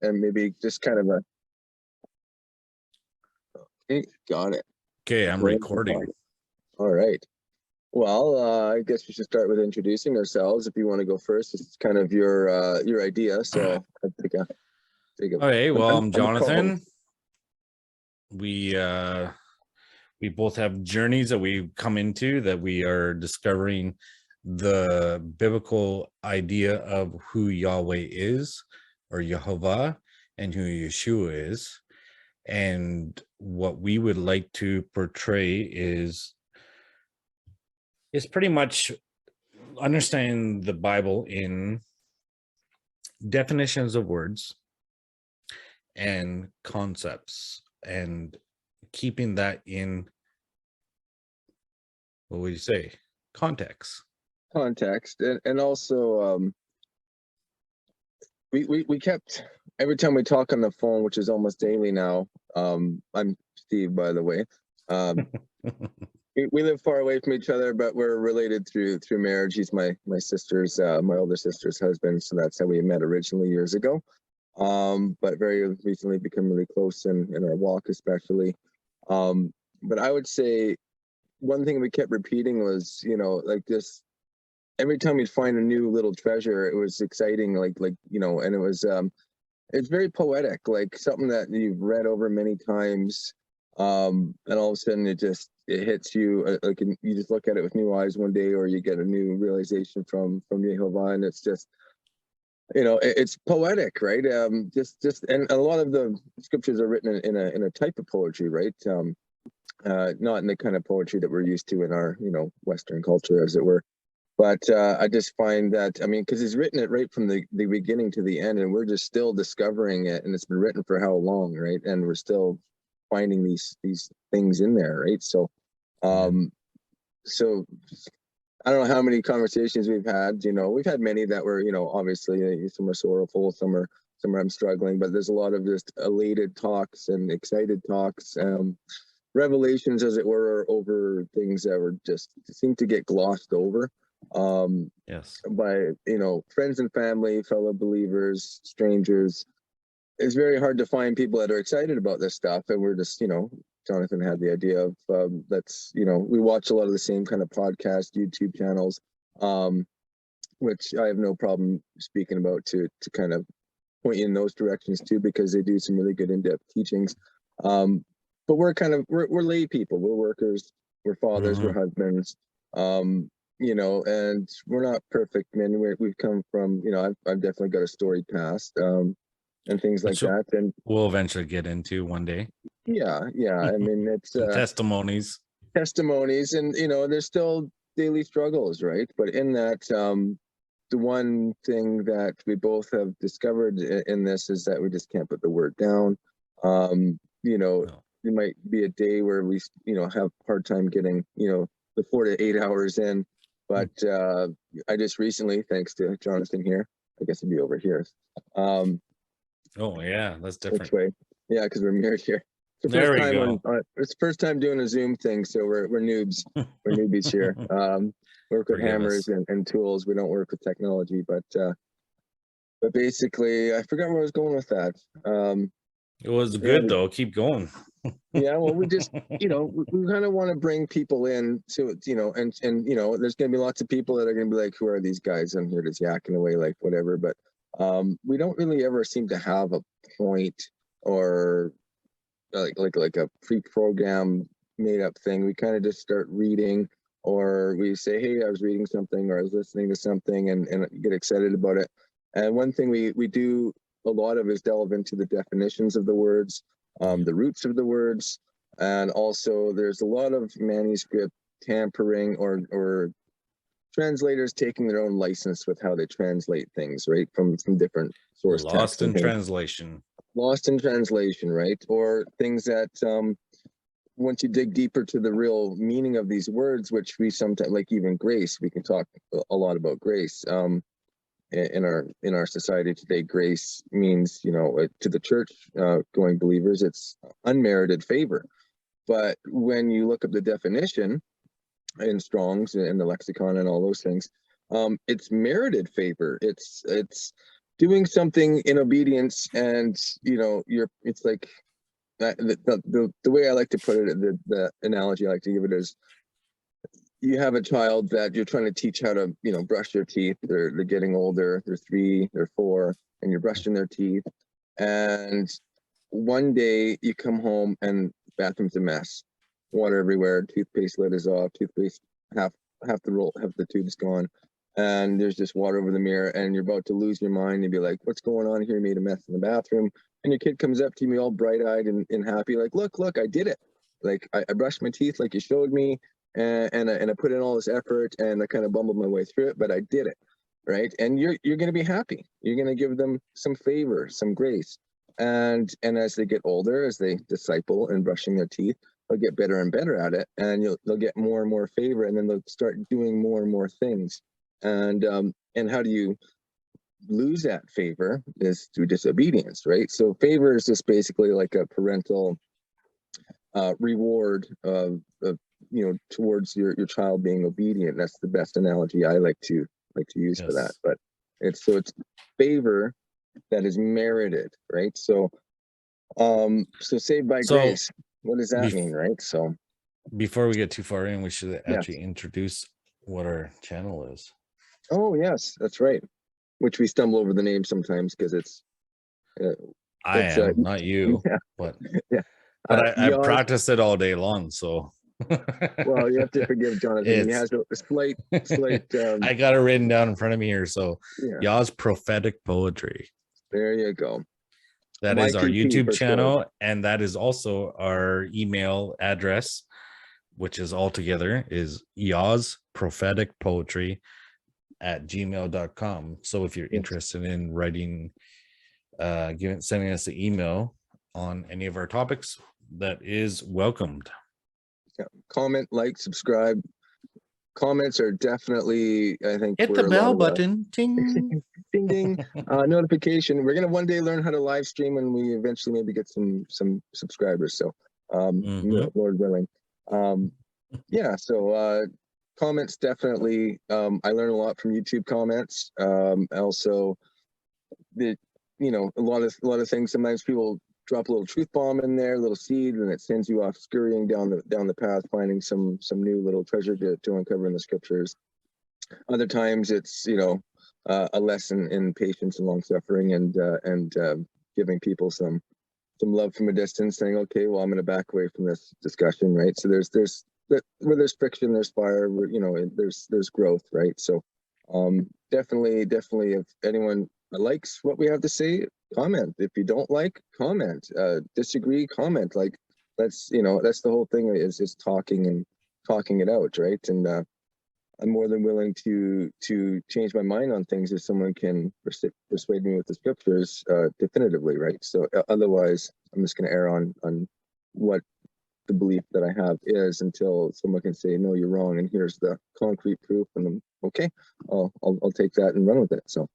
and maybe just kind of a, okay, got it. Okay, I'm recording. All right. Well, I guess we should start with introducing ourselves. If you want to go first, it's kind of your idea. So I'd take a. Okay, well, I'm Jonathan. We both have journeys that we've come into that we are discovering the biblical idea of who Yahweh is, or Yehovah, and who Yeshua is. And what we would like to portray is pretty much understanding the Bible in definitions of words and concepts, and keeping that in, what would you say, context, and also we kept, every time we talk on the phone, which is almost daily now. I'm Steve, by the way. We live far away from each other, but we're related through marriage. He's my sister's, my older sister's husband, so that's how we met originally years ago. But very recently become really close in our walk, especially. But I would say one thing we kept repeating was, like this, every time we'd find a new little treasure, it was exciting, like, and it was, it's very poetic, like something that you've read over many times. And all of a sudden it hits you, like you just look at it with new eyes one day, or you get a new realization from Yehovah, and it's just, it's poetic, right? And a lot of the scriptures are written in a type of poetry, right? Not in the kind of poetry that we're used to in our, Western culture, as it were. But I just find that, because he's written it right from the beginning to the end, and we're just still discovering it, and it's been written for how long, right? And we're still finding these things in there, right? So, so I don't know how many conversations we've had. We've had many that were, obviously some are sorrowful, some are I'm struggling, but there's a lot of just elated talks and excited talks, revelations, as it were, over things that were just seem to get glossed over. Yes. By friends and family, fellow believers, strangers. It's very hard to find people that are excited about this stuff, and we're just, Jonathan had the idea of we watch a lot of the same kind of podcast, YouTube channels, which I have no problem speaking about to kind of point you in those directions too, because they do some really good in-depth teachings. But we're we're lay people, we're workers, we're fathers, we're husbands, and we're not perfect men. We've come from, I've definitely got a storied past, and things like that, and we'll eventually get into one day. Yeah. It's testimonies, and there's still daily struggles, right? But in that, the one thing that we both have discovered in this is that we just can't put the word down. It might be a day where we have a hard time getting the 4 to 8 hours in, but I just recently, thanks to Jonathan here, I guess it'd be over here. Oh yeah, that's different. Which way? Yeah, because we're mirrored here. It's the first time it's the first time doing a Zoom thing, so we're noobs. We're newbies here. Work with hammers and tools. We don't work with technology, but basically, I forgot where I was going with that. It was good though. Keep going. Yeah, well, we just we kind of want to bring people in to and there's going to be lots of people that are going to be like, who are these guys in here just yakking away, like whatever, but we don't really ever seem to have a point, or like a pre-programmed made up thing. We kind of just start reading, or we say, hey, I was reading something, or I was listening to something, and get excited about it. And one thing we do a lot of is delve into the definitions of the words, the roots of the words, and also there's a lot of manuscript tampering, or translators taking their own license with how they translate things, right, from different source texts. Lost in translation, right? Or things that once you dig deeper to the real meaning of these words, which we sometimes, like even grace, we can talk a lot about grace. In our society today, grace means, to the church going believers, it's unmerited favor. But when you look up the definition in Strong's and the lexicon and all those things, it's merited favor. It's doing something in obedience, and it's like the way I like to put it, the analogy I like to give it is, you have a child that you're trying to teach how to, brush their teeth. They're getting older. They're 3, they're 4, and you're brushing their teeth. And one day you come home and bathroom's a mess, water everywhere, toothpaste lid is off, toothpaste half the tube's gone, and there's just water over the mirror, and you're about to lose your mind and be like, what's going on here? Made a mess in the bathroom. And your kid comes up to me all bright-eyed and happy, like, look, I did it. Like, I brushed my teeth like you showed me, and I put in all this effort, and I kind of bumbled my way through it, but I did it, right? And you're going to be happy. You're going to give them some favor, some grace. And as they get older, as they disciple in brushing their teeth, they'll get better and better at it, and they'll get more and more favor, and then they'll start doing more and more things. And how do you lose that favor? Is through disobedience, right? So favor is just basically like a parental reward of towards your child being obedient. That's the best analogy I like to use for that. But it's favor that is merited, right? So saved by grace, what does that mean, right? So before we get too far in, we should actually introduce what our channel is. Oh yes, that's right. Which we stumble over the name sometimes because it's I am not you. Yeah. But yeah. But I practiced it all day long, so well, you have to forgive Jonathan. He has a slight I got it written down in front of me here. So Yaw's prophetic poetry. There you go. That is our YouTube channel, and that is also our email address, which is all together is Yaw's prophetic poetry @gmail.com. So if you're interested in writing, sending us an email on any of our topics, that is welcomed. Yeah. Comment, like, subscribe. Comments are definitely, I think, hit the bell button, ting ding ding, notification. We're gonna one day learn how to live stream, and we eventually maybe get some subscribers. So Lord willing. Yeah, so comments definitely. I learn a lot from YouTube comments. Also, a lot of things. Sometimes people drop a little truth bomb in there, a little seed, and it sends you off scurrying down the path, finding some new little treasure to uncover in the scriptures. Other times it's a lesson in patience and long suffering, and giving people some love from a distance, saying, okay, well, I'm going to back away from this discussion, right? So there's where there's friction, there's fire, there's growth, right? So definitely if anyone likes what we have to say, comment. If you don't like, comment. Disagree, comment. Like, that's the whole thing, is talking it out, right? And I'm more than willing to change my mind on things if someone can persuade me with the scriptures definitively, right? So otherwise, I'm just going to err on what the belief that I have is, until someone can say, no, you're wrong, and here's the concrete proof, and I'm okay. I'll take that and run with it. So